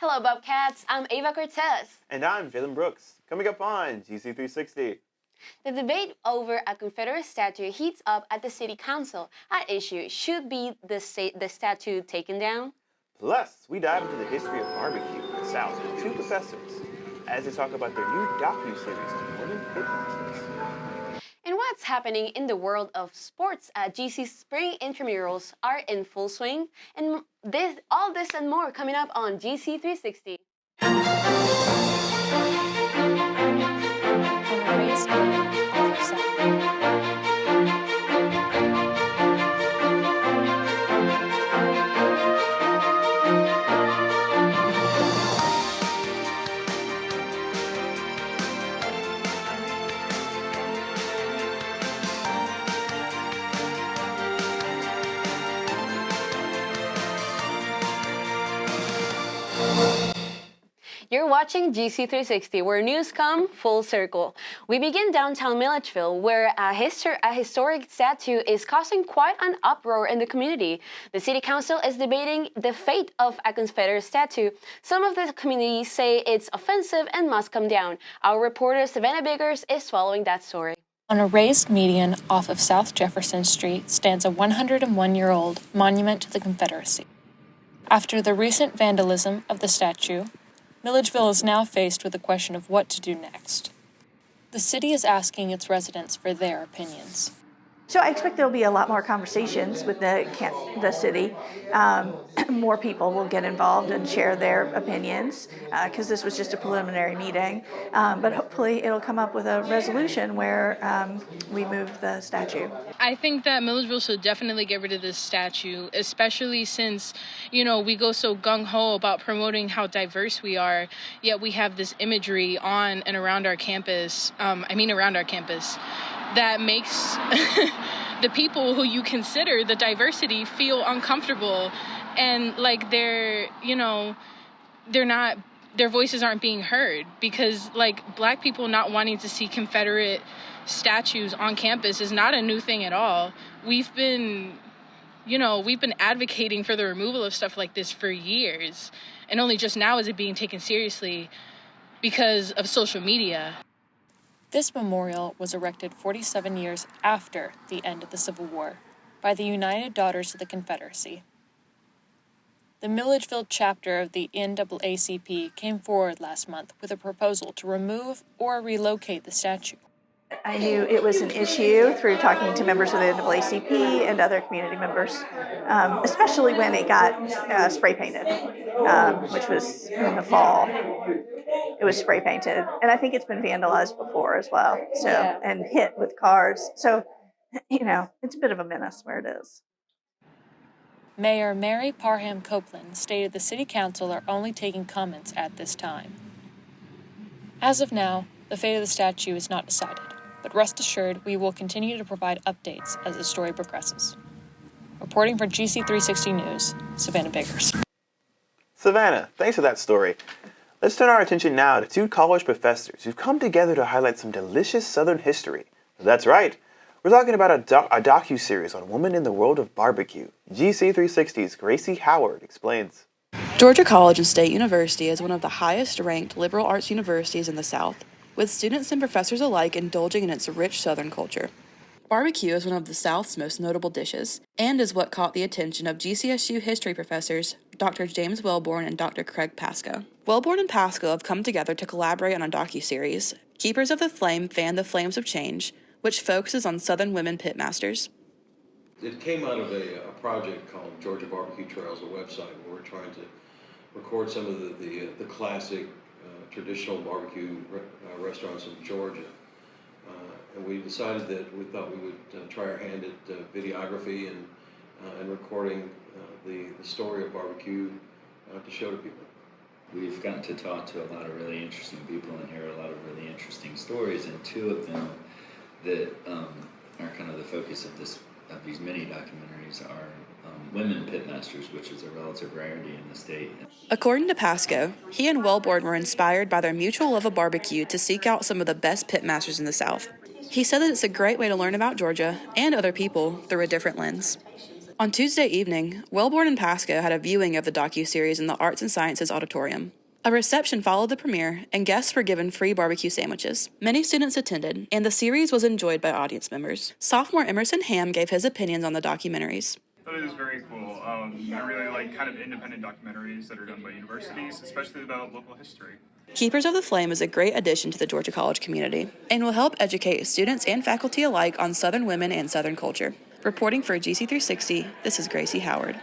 Hello, Bobcats. I'm Ava Cortez. And I'm Jalen Brooks. Coming up on GC360. The debate over a Confederate statue heats up at the City Council. At issue, should be the statue taken down? Plus, we dive into the history of barbecue in the South with two professors as they talk about their new docu-series on women pitmasters. And what's happening in the world of sports? GC's spring intramurals are in full swing. And all this and more coming up on GC360. You're watching GC360, where news come full circle. We begin downtown Milledgeville, where a historic statue is causing quite an uproar in the community. The City Council is debating the fate of a Confederate statue. Some of the community say it's offensive and must come down. Our reporter Savannah Biggers is following that story. On a raised median off of South Jefferson Street stands a 101-year-old monument to the Confederacy. After the recent vandalism of the statue, Milledgeville is now faced with the question of what to do next. The city is asking its residents for their opinions. So I expect there'll be a lot more conversations with the city. More people will get involved and share their opinions because this was just a preliminary meeting. But hopefully it'll come up with a resolution where we move the statue. I think that Milledgeville should definitely get rid of this statue, especially since, we go so gung-ho about promoting how diverse we are, yet we have this imagery on and around our campus, that makes the people who you consider the diversity feel uncomfortable and like their voices aren't being heard because Black people not wanting to see Confederate statues on campus is not a new thing at all. We've been advocating for the removal of stuff like this for years, and only just now is it being taken seriously because of social media. This memorial was erected 47 years after the end of the Civil War by the United Daughters of the Confederacy. The Milledgeville chapter of the NAACP came forward last month with a proposal to remove or relocate the statue. I knew it was an issue through talking to members of the NAACP and other community members, especially when it got spray painted, which was in the fall. It was spray painted, and I think it's been vandalized before as well. And hit with cars. So, it's a bit of a menace where it is. Mayor Mary Parham Copeland stated the City Council are only taking comments at this time. As of now, the fate of the statue is not decided, but rest assured we will continue to provide updates as the story progresses. Reporting for GC360 News, Savannah Biggers. Savannah, thanks for that story. Let's turn our attention now to two college professors who've come together to highlight some delicious Southern history. That's right, we're talking about a docu-series on women in the world of barbecue. GC360's Gracie Howard explains. Georgia College and State University is one of the highest-ranked liberal arts universities in the South, with students and professors alike indulging in its rich Southern culture. Barbecue is one of the South's most notable dishes, and is what caught the attention of GCSU history professors Dr. James Wellborn and Dr. Craig Pascoe. Wellborn and Pascoe have come together to collaborate on a docuseries, Keepers of the Flame Fan the Flames of Change, which focuses on Southern women pitmasters. It came out of a project called Georgia Barbecue Trails, a website where we're trying to record some of the classic traditional barbecue restaurants in Georgia. And we decided that we thought we would try our hand at videography and recording the story of barbecue to show to people. We've gotten to talk to a lot of really interesting people and hear a lot of really interesting stories, and two of them that are kind of the focus of these mini documentaries are women pitmasters, which is a relative rarity in the state. According to Pascoe, he and Wellborn were inspired by their mutual love of barbecue to seek out some of the best pitmasters in the South. He said that it's a great way to learn about Georgia and other people through a different lens. On Tuesday evening, Wellborn and Pasco had a viewing of the docuseries in the Arts and Sciences Auditorium. A reception followed the premiere, and guests were given free barbecue sandwiches. Many students attended, and the series was enjoyed by audience members. Sophomore Emerson Ham gave his opinions on the documentaries. I thought it was very cool. I really like kind of independent documentaries that are done by universities, especially about local history. Keepers of the Flame is a great addition to the Georgia College community and will help educate students and faculty alike on Southern women and Southern culture. Reporting for GC360, this is Gracie Howard.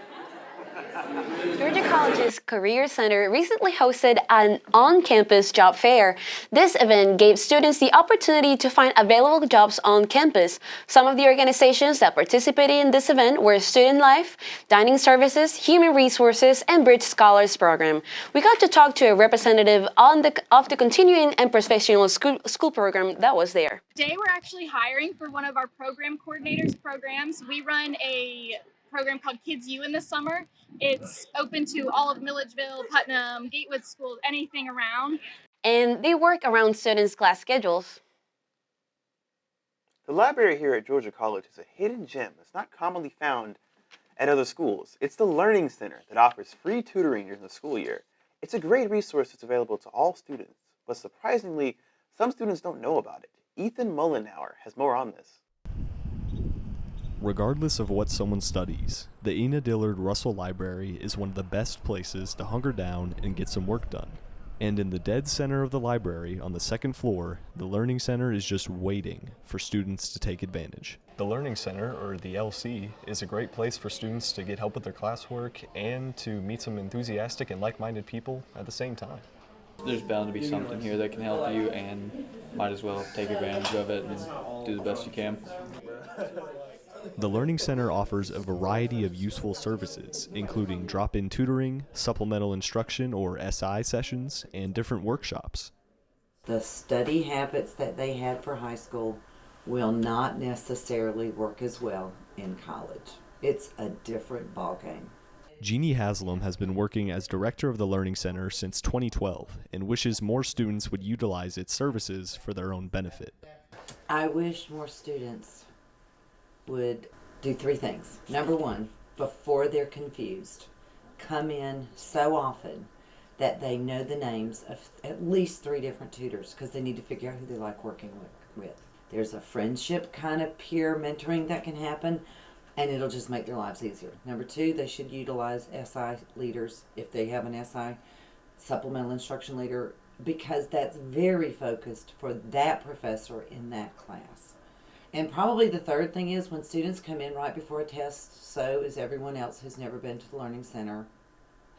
Georgia College's Career Center recently hosted an on-campus job fair. This event gave students the opportunity to find available jobs on campus. Some of the organizations that participated in this event were Student Life, Dining Services, Human Resources, and Bridge Scholars Program. We got to talk to a representative of the continuing and professional school program that was there. Today we're actually hiring for one of our program coordinators programs. We run a program called Kids U in the summer. It's open to all of Milledgeville, Putnam, Gatewood schools, anything around. And they work around students' class schedules. The library here at Georgia College is a hidden gem that's not commonly found at other schools. It's the Learning Center that offers free tutoring during the school year. It's a great resource that's available to all students, but surprisingly, some students don't know about it. Ethan Mullenauer has more on this. Regardless of what someone studies, the Ina Dillard Russell Library is one of the best places to hunker down and get some work done. And in the dead center of the library on the second floor, the Learning Center is just waiting for students to take advantage. The Learning Center, or the LC, is a great place for students to get help with their classwork and to meet some enthusiastic and like-minded people at the same time. There's bound to be something here that can help you, and might as well take advantage of it and do the best you can. The Learning Center offers a variety of useful services, including drop-in tutoring, supplemental instruction or SI sessions, and different workshops. The study habits that they had for high school will not necessarily work as well in college. It's a different ballgame. Jeannie Haslam has been working as director of the Learning Center since 2012 and wishes more students would utilize its services for their own benefit. I wish more students would do three things. Number one, before they're confused, come in so often that they know the names of at least 3 different tutors, because they need to figure out who they like working with. There's a friendship kind of peer mentoring that can happen, and it'll just make their lives easier. Number two, they should utilize SI leaders if they have an SI, supplemental instruction leader, because that's very focused for that professor in that class. And probably the third thing is when students come in right before a test, so is everyone else who's never been to the Learning Center,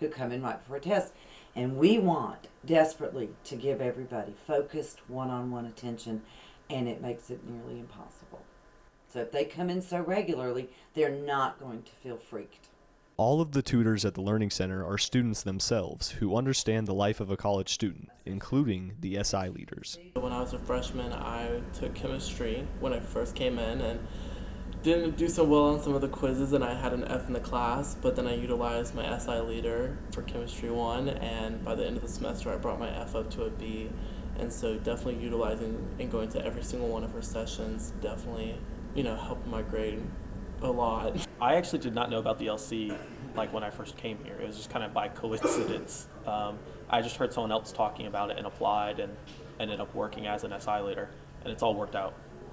who come in right before a test. And we want desperately to give everybody focused one-on-one attention, and it makes it nearly impossible. So if they come in so regularly, they're not going to feel freaked. All of the tutors at the Learning Center are students themselves who understand the life of a college student, including the SI leaders. When I was a freshman, I took chemistry when I first came in and didn't do so well on some of the quizzes, and I had an F in the class, but then I utilized my SI leader for Chemistry 1, and by the end of the semester I brought my F up to a B. And so definitely utilizing and going to every single one of her sessions definitely, helped my grade a lot. I actually did not know about the LC when I first came here. It was just kind of by coincidence. I just heard someone else talking about it and applied and ended up working as an SI leader, and it's all worked out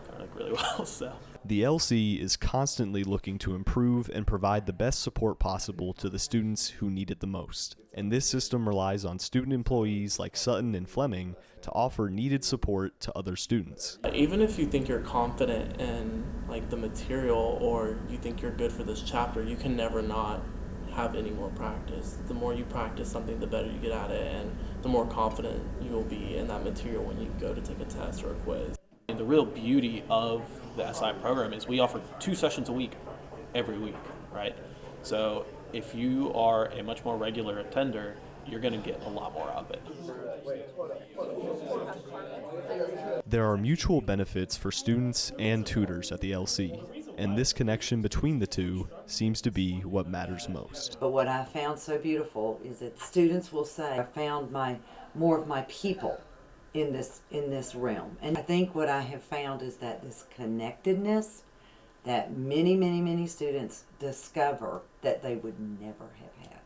kind of really well. So the LC is constantly looking to improve and provide the best support possible to the students who need it the most. And this system relies on student employees like Sutton and Fleming to offer needed support to other students. Even if you think you're confident in the material, or you think you're good for this chapter, you can never not have any more practice. The more you practice something, the better you get at it, and the more confident you'll be in that material when you go to take a test or a quiz. And the real beauty of the SI program is we offer 2 sessions a week, every week, right? So if you are a much more regular attender, you're going to get a lot more of it. There are mutual benefits for students and tutors at the LC, and this connection between the two seems to be what matters most. But what I found so beautiful is that students will say, I found more of my people in this realm. And I think what I have found is that this connectedness that many, many, many students discover that they would never have had.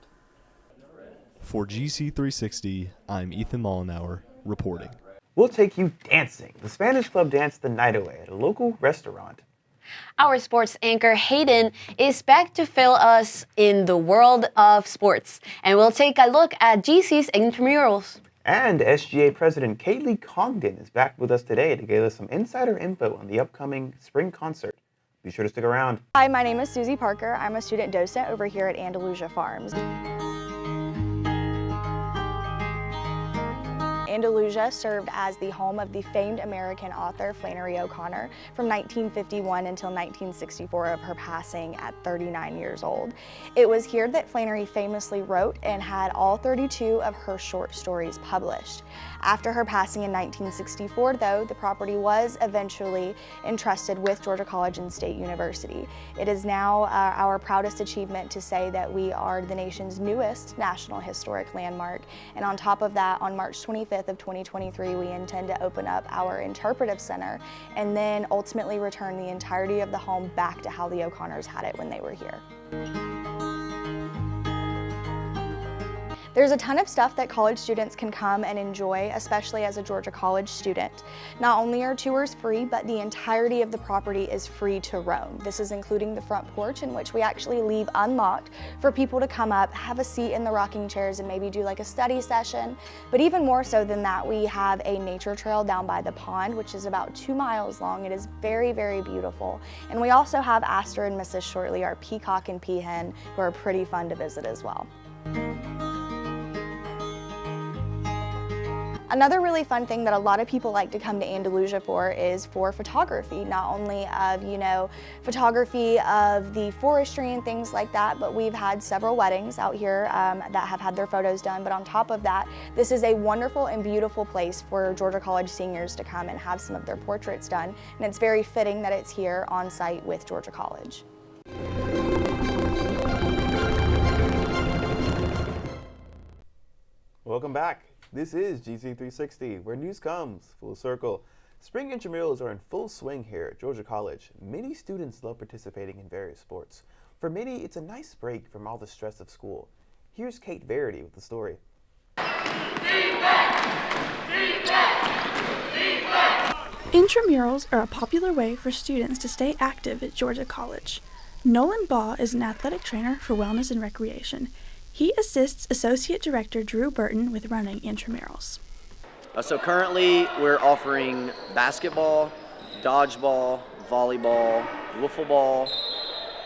For GC360, I'm Ethan Mollenauer, reporting. We'll take you dancing. The Spanish Club danced the night away at a local restaurant. Our sports anchor Hayden is back to fill us in the world of sports, and we'll take a look at GC's intramurals. And SGA President Kaylee Congdon is back with us today to give us some insider info on the upcoming spring concert. Be sure to stick around. Hi, my name is Susie Parker. I'm a student docent over here at Andalusia Farms. Andalusia served as the home of the famed American author Flannery O'Connor from 1951 until 1964 of her passing at 39 years old. It was here that Flannery famously wrote and had all 32 of her short stories published. After her passing in 1964, though, the property was eventually entrusted with Georgia College and State University. It is now our proudest achievement to say that we are the nation's newest National Historic Landmark. And on top of that, on March 25th of 2023, we intend to open up our interpretive center and then ultimately return the entirety of the home back to how the O'Connors had it when they were here. There's a ton of stuff that college students can come and enjoy, especially as a Georgia College student. Not only are tours free, but the entirety of the property is free to roam. This is including the front porch, in which we actually leave unlocked for people to come up, have a seat in the rocking chairs, and maybe do like a study session. But even more so than that, we have a nature trail down by the pond, which is about 2 miles long. It is very, very beautiful. And we also have Astor and Mrs. Shortley, our peacock and peahen, who are pretty fun to visit as well. Another really fun thing that a lot of people like to come to Andalusia for is for photography, not only of, photography of the forestry and things like that, but we've had several weddings out here that have had their photos done. But on top of that, this is a wonderful and beautiful place for Georgia College seniors to come and have some of their portraits done. And it's very fitting that it's here on site with Georgia College. Welcome back. This is GC360, where news comes full circle. Spring intramurals are in full swing here at Georgia College. Many students love participating in various sports. For many, it's a nice break from all the stress of school. Here's Kate Verity with the story. Intramurals are a popular way for students to stay active at Georgia College. Nolan Baugh is an athletic trainer for Wellness and Recreation. He assists Associate Director Drew Burton with running intramurals. So currently we're offering basketball, dodgeball, volleyball, wiffle ball,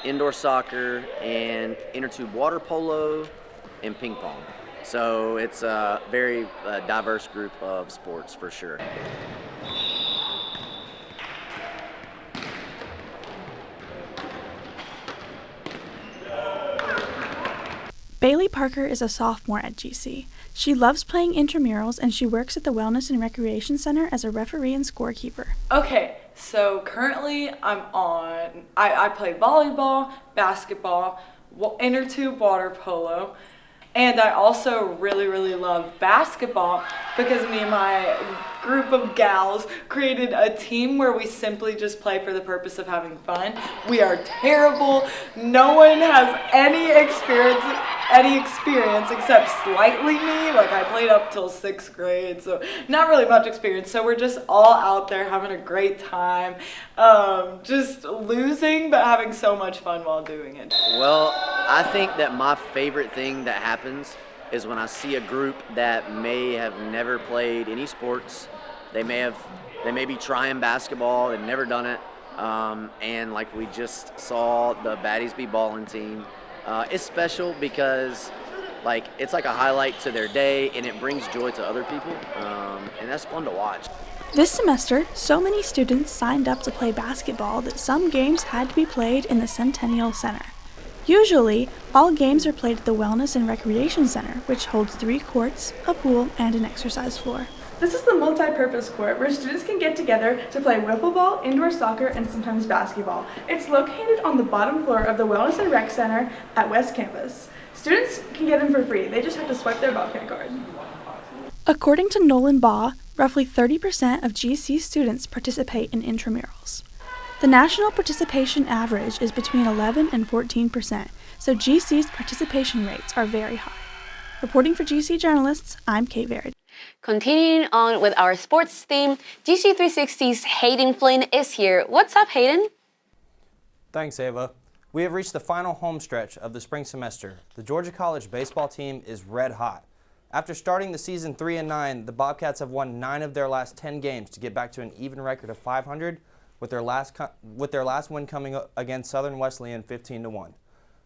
indoor soccer, and inner tube water polo, and ping pong. So it's a very diverse group of sports for sure. Bailey Parker is a sophomore at GC. She loves playing intramurals and she works at the Wellness and Recreation Center as a referee and scorekeeper. Okay, so currently I play volleyball, basketball, inner tube water polo, and I also really, really love basketball because me and my group of gals created a team where we simply just play for the purpose of having fun. We are terrible. No one has any experience except slightly me. Like I played up till 6th grade, so not really much experience. So we're just all out there having a great time, just losing but having so much fun while doing it. Well, I think that my favorite thing that happens is when I see a group that may have never played any sports. They may be trying basketball, they've never done it, and like we just saw the Baddies Be Ballin' team. It's special because it's like a highlight to their day and it brings joy to other people, and that's fun to watch. This semester, so many students signed up to play basketball that some games had to be played in the Centennial Center. Usually, all games are played at the Wellness and Recreation Center, which holds 3 courts, a pool, and an exercise floor. This is the multi-purpose court where students can get together to play wiffle ball, indoor soccer, and sometimes basketball. It's located on the bottom floor of the Wellness and Rec Center at West Campus. Students can get in for free. They just have to swipe their Bobcat card. According to Nolan Baugh, roughly 30% of GC students participate in intramurals. The national participation average is between 11 and 14%, so GC's participation rates are very high. Reporting for GC Journalists, I'm Kate Verity. Continuing on with our sports theme, GC360's Hayden Flynn is here. What's up, Hayden? Thanks, Ava. We have reached the final home stretch of the spring semester. The Georgia College baseball team is red hot. After starting the season 3-9, the Bobcats have won 9 of their last 10 games to get back to an even record of 500, with their last win coming against Southern Wesleyan 15-1.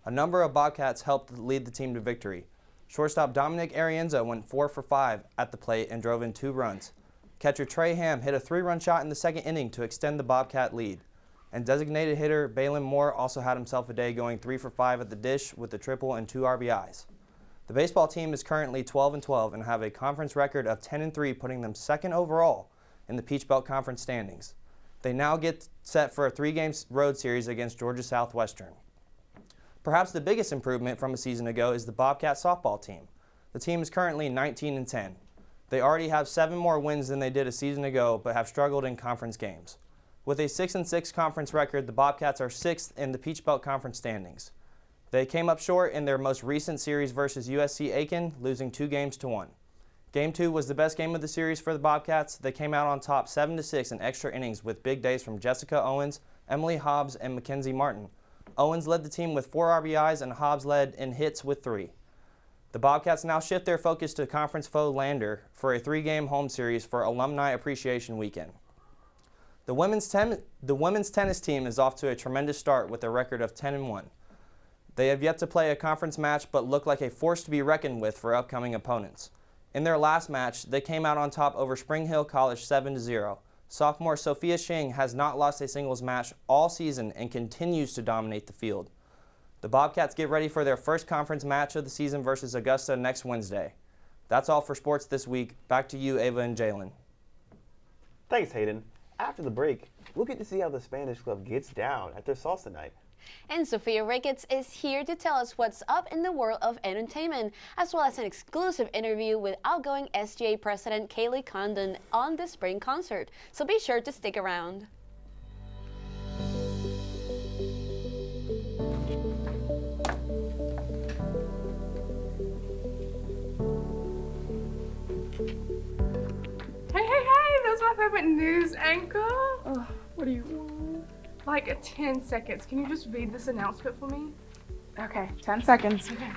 A number of Bobcats helped lead the team to victory. Shortstop Dominic Arienza went 4 for 5 at the plate and drove in 2 runs. Catcher Trey Ham hit a 3-run shot in the second inning to extend the Bobcat lead. And designated hitter Balin Moore also had himself a day, going 3 for 5 at the dish with a triple and 2 RBIs. The baseball team is currently 12-12 and have a conference record of 10-3, putting them second overall in the Peach Belt Conference standings. They now get set for a 3-game road series against Georgia Southwestern. Perhaps the biggest improvement from a season ago is the Bobcat softball team. The team is currently 19-10. They already have 7 more wins than they did a season ago, but have struggled in conference games. With a 6-6 conference record, the Bobcats are 6th in the Peach Belt Conference standings. They came up short in their most recent series versus USC Aiken, losing 2-1. Game 2 was the best game of the series for the Bobcats. They came out on top 7-6 in extra innings with big days from Jessica Owens, Emily Hobbs, and Mackenzie Martin. Owens led the team with 4 RBIs and Hobbs led in hits with 3. The Bobcats now shift their focus to conference foe Lander for a 3-game home series for Alumni Appreciation Weekend. The women's tennis team is off to a tremendous start with a record of 10-1. They have yet to play a conference match but look like a force to be reckoned with for upcoming opponents. In their last match, they came out on top over Spring Hill College 7-0. Sophomore Sophia Shing has not lost a singles match all season and continues to dominate the field. The Bobcats get ready for their first conference match of the season versus Augusta next Wednesday. That's all for sports this week. Back to you, Ava and Jalen. Thanks, Hayden. After the break, we'll get to see how the Spanish Club gets down at their salsa night. And Sophia Ricketts is here to tell us what's up in the world of entertainment, as well as an exclusive interview with outgoing SGA President Kaylee Condon on the spring concert. So be sure to stick around. Hey, that was my favorite news anchor. Oh, what do you want? Like 10 seconds. Can you just read this announcement for me? Okay, 10 seconds. Okay.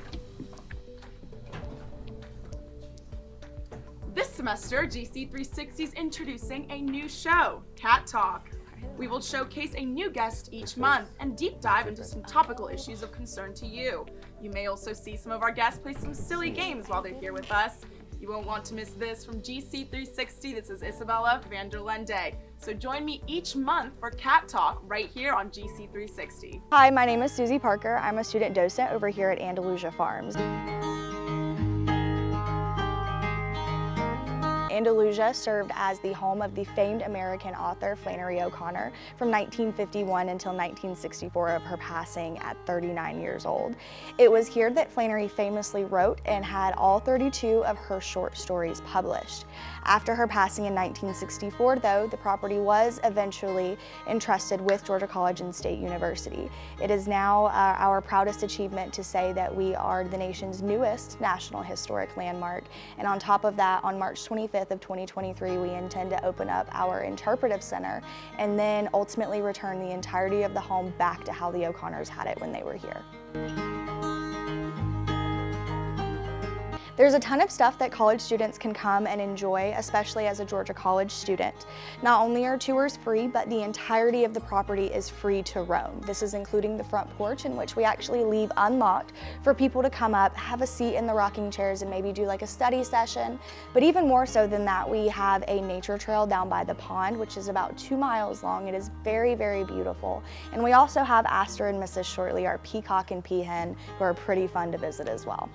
This semester, GC360 is introducing a new show, Cat Talk. We will showcase a new guest each month and deep dive into some topical issues of concern to you. You may also see some of our guests play some silly games while they're here with us. You won't want to miss this. From GC360, this is Isabella Vanderlende. So join me each month for Cat Talk right here on GC360. Hi, my name is Susie Parker. I'm a student docent over here at Andalusia Farms. Andalusia served as the home of the famed American author Flannery O'Connor from 1951 until 1964 of her passing at 39 years old. It was here that Flannery famously wrote and had all 32 of her short stories published. After her passing in 1964, though, the property was eventually entrusted with Georgia College and State University. It is now our proudest achievement to say that we are the nation's newest National Historic Landmark. And on top of that, on March 25th of 2023, we intend to open up our interpretive center and then ultimately return the entirety of the home back to how the O'Connors had it when they were here. There's a ton of stuff that college students can come and enjoy, especially as a Georgia College student. Not only are tours free, but the entirety of the property is free to roam. This is including the front porch, in which we actually leave unlocked for people to come up, have a seat in the rocking chairs, and maybe do like a study session. But even more so than that, we have a nature trail down by the pond, which is about 2 miles long. It is very, very beautiful. And we also have Astor and Mrs. Shortley, our peacock and peahen, who are pretty fun to visit as well.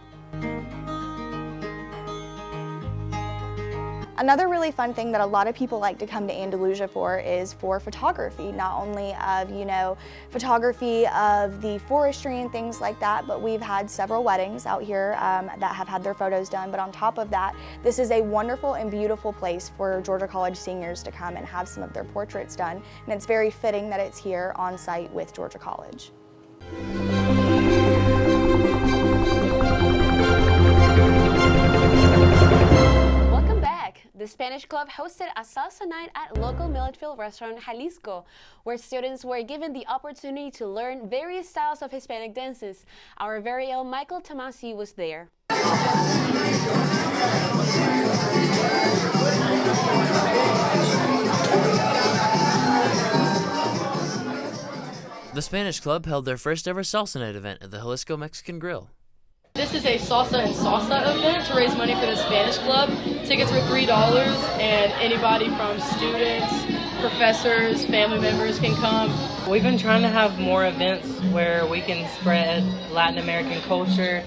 Another really fun thing that a lot of people like to come to Andalusia for is for photography, not only of, photography of the forestry and things like that, but we've had several weddings out here that have had their photos done. But on top of that, this is a wonderful and beautiful place for Georgia College seniors to come and have some of their portraits done. And it's very fitting that it's here on site with Georgia College. Welcome back. The Spanish Club hosted a salsa night at local Milledgeville restaurant Jalisco, where students were given the opportunity to learn various styles of Hispanic dances. Our very own Michael Tomasi was there. The Spanish Club held their first ever salsa night event at the Jalisco Mexican Grill. This is a salsa and salsa event to raise money for the Spanish Club. Tickets were $3, and anybody from students, professors, family members can come. We've been trying to have more events where we can spread Latin American culture.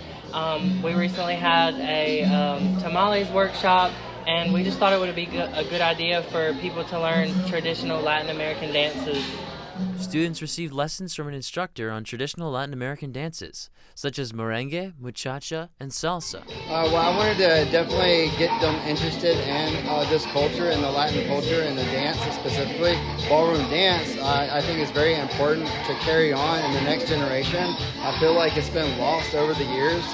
We recently had a tamales workshop, and we just thought it would be a good idea for people to learn traditional Latin American dances. Students received lessons from an instructor on traditional Latin American dances, such as merengue, muchacha, and salsa. Well, I wanted to definitely get them interested in this culture and the Latin culture and the dance specifically. Ballroom dance, I think is very important to carry on in the next generation. I feel like it's been lost over the years.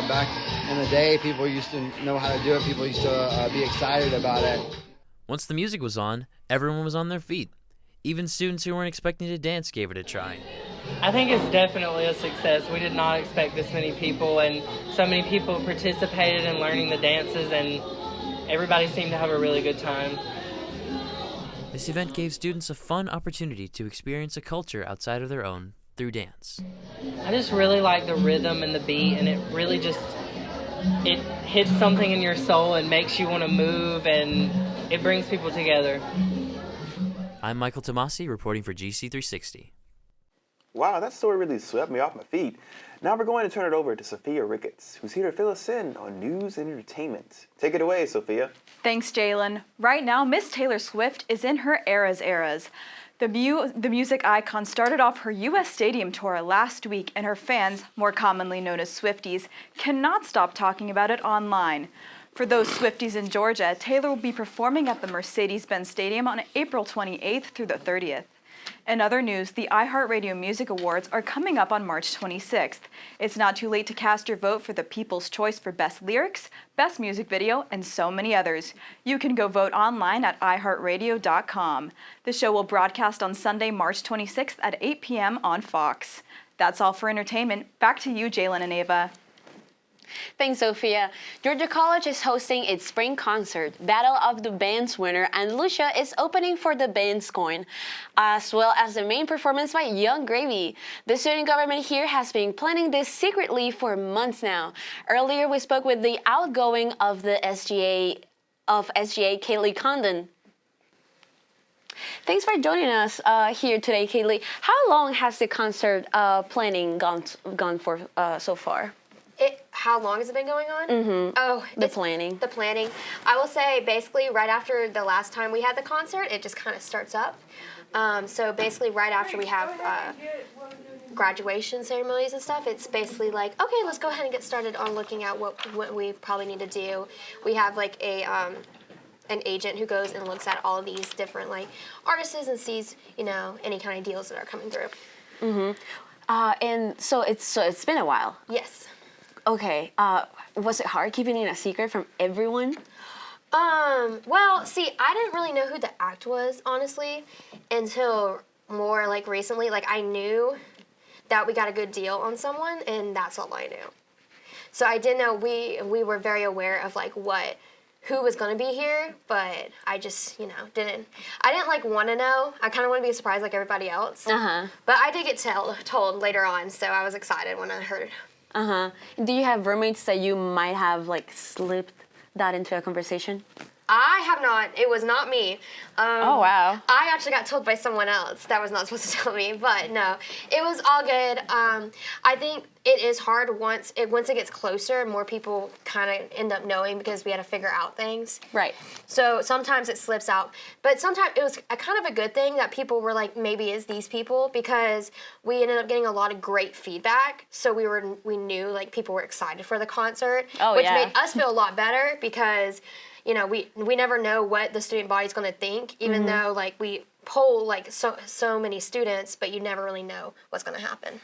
Back in the day, people used to know how to do it. People used to be excited about it. Once the music was on, everyone was on their feet. Even students who weren't expecting to dance gave it a try. I think it's definitely a success. We did not expect this many people, and so many people participated in learning the dances, and everybody seemed to have a really good time. This event gave students a fun opportunity to experience a culture outside of their own through dance. I just really like the rhythm and the beat, and it really just, it hits something in your soul and makes you want to move, and it brings people together. I'm Michael Tomasi reporting for GC360. Wow, that story really swept me off my feet. Now we're going to turn it over to Sophia Ricketts, who's here to fill us in on news and entertainment. Take it away, Sophia. Thanks, Jalen. Right now, Miss Taylor Swift is in her eras. The music icon started off her U.S. Stadium tour last week, and her fans, more commonly known as Swifties, cannot stop talking about it online. For those Swifties in Georgia, Taylor will be performing at the Mercedes-Benz Stadium on April 28th through the 30th. In other news, the iHeartRadio Music Awards are coming up on March 26th. It's not too late to cast your vote for the People's Choice for Best Lyrics, Best Music Video, and so many others. You can go vote online at iHeartRadio.com. The show will broadcast on Sunday, March 26th at 8 p.m. on Fox. That's all for entertainment. Back to you, Jalen and Ava. Thanks, Sophia. Georgia College is hosting its spring concert. Battle of the Bands winner Andalusia is opening for the Bands Coin, as well as the main performance by Young Gravy. The student government here has been planning this secretly for months now. Earlier, we spoke with the outgoing of the SGA, Kaylee Condon. Thanks for joining us here today, Kaylee. How long has the concert planning gone for so far? How long has it been going on? Mm-hmm. Oh, the planning. The planning. I will say basically right after the last time we had the concert, it just kind of starts up. So basically right after we have graduation ceremonies and stuff, it's basically like, okay, let's go ahead and get started on looking at what we probably need to do. We have like an agent who goes and looks at all of these different like artists and sees, any kind of deals that are coming through. Mm-hmm. And so it's been a while. Yes. Okay, was it hard keeping it a secret from everyone? Well, see, I didn't really know who the act was, honestly, until more, like, recently. Like, I knew that we got a good deal on someone, and that's all I knew. So I did know we were very aware of, like, who was going to be here, but I just, didn't like, want to know. I kind of want to be surprised like everybody else. Uh-huh. But I did get told later on, so I was excited when I heard. Uh-huh. Do you have roommates that you might have, like, slipped that into a conversation? I have not. It was not me. Oh, wow. I actually got told by someone else that was not supposed to tell me, but no, it was all good. I think it is hard once it gets closer, more people kind of end up knowing because we had to figure out things. Right. So sometimes it slips out, but sometimes it was a kind of a good thing that people were like, maybe it's these people, because we ended up getting a lot of great feedback. So we knew like people were excited for the concert, which made us feel a lot better because, you know, we never know what the student body's going to think, even though like we poll like so many students, but you never really know what's going to happen.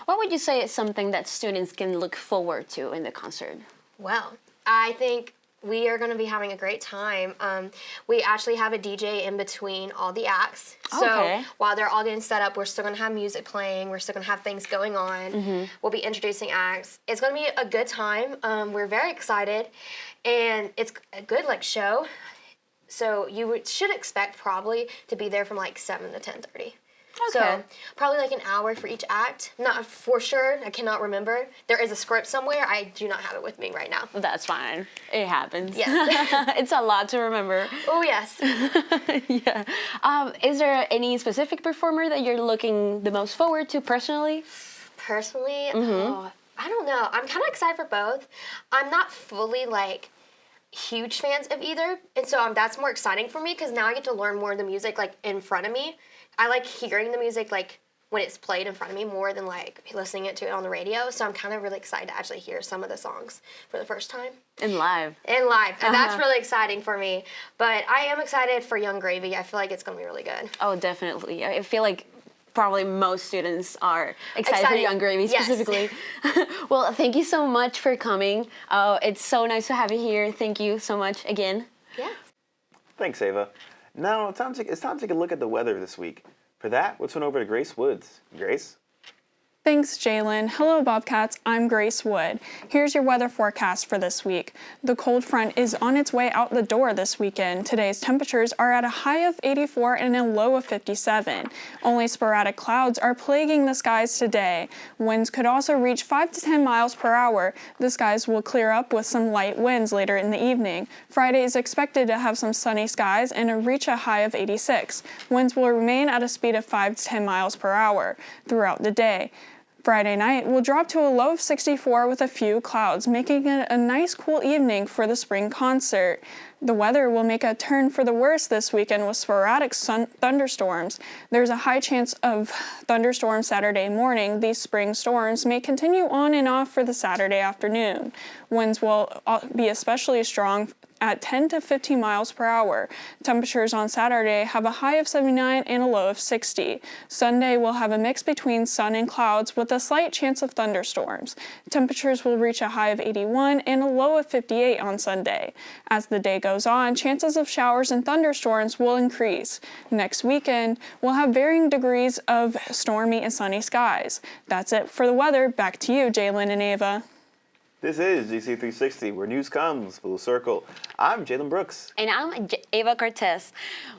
What would you say is something that students can look forward to in the concert? Well, I think we are going to be having a great time. We actually have a DJ in between all the acts. So while they're all getting set up, we're still going to have music playing. We're still going to have things going on. We'll be introducing acts. It's going to be a good time. We're very excited. And it's a good like show. So you should expect probably to be there from like 7 to 10:30. So probably like an hour for each act. Not for sure. I cannot remember. There is a script somewhere. I do not have it with me right now. That's fine. It happens. Yes. It's a lot to remember. Oh, yes. Yeah. Is there any specific performer that you're looking the most forward to personally? Personally? Oh, I don't know. I'm kind of excited for both. I'm not fully like huge fans of either, and so that's more exciting for me because now I get to learn more of the music like in front of me. I like hearing the music like when it's played in front of me more than like listening to it on the radio. So I'm kind of really excited to actually hear some of the songs for the first time. In live. And that's really exciting for me. But I am excited for Young Gravy. I feel like it's going to be really good. Oh, definitely. I feel like probably most students are excited for Young Gravy specifically. Well, thank you so much for coming. It's so nice to have you here. Thank you so much again. Yeah. Thanks, Ava. Now it's time to take a look at the weather this week. For that, let's turn over to Grace Woods. Grace? Thanks, Jalen. Hello, Bobcats. I'm Grace Wood. Here's your weather forecast for this week. The cold front is on its way out the door this weekend. Today's temperatures are at a high of 84 and a low of 57. Only sporadic clouds are plaguing the skies today. Winds could also reach 5 to 10 miles per hour. The skies will clear up with some light winds later in the evening. Friday is expected to have some sunny skies and reach a high of 86. Winds will remain at a speed of 5 to 10 miles per hour throughout the day. Friday night will drop to a low of 64 with a few clouds, making it a nice cool evening for the spring concert. The weather will make a turn for the worse this weekend with sporadic thunderstorms. There's a high chance of thunderstorms Saturday morning. These spring storms may continue on and off for the Saturday afternoon. Winds will be especially strong at 10 to 15 miles per hour. Temperatures on Saturday have a high of 79 and a low of 60. Sunday will have a mix between sun and clouds with a slight chance of thunderstorms. Temperatures will reach a high of 81 and a low of 58 on Sunday. As the day goes on, chances of showers and thunderstorms will increase. Next weekend, we'll have varying degrees of stormy and sunny skies. That's it for the weather. Back to you, Jalen and Ava. This is GC360, where news comes full circle. I'm Jalen Brooks. And I'm Ava Cortez.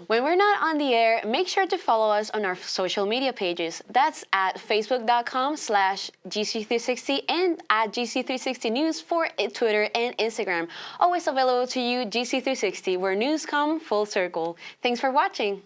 When we're not on the air, make sure to follow us on our social media pages. That's at facebook.com/GC360 and at GC360 News for Twitter and Instagram. Always available to you, GC360, where news come full circle. Thanks for watching.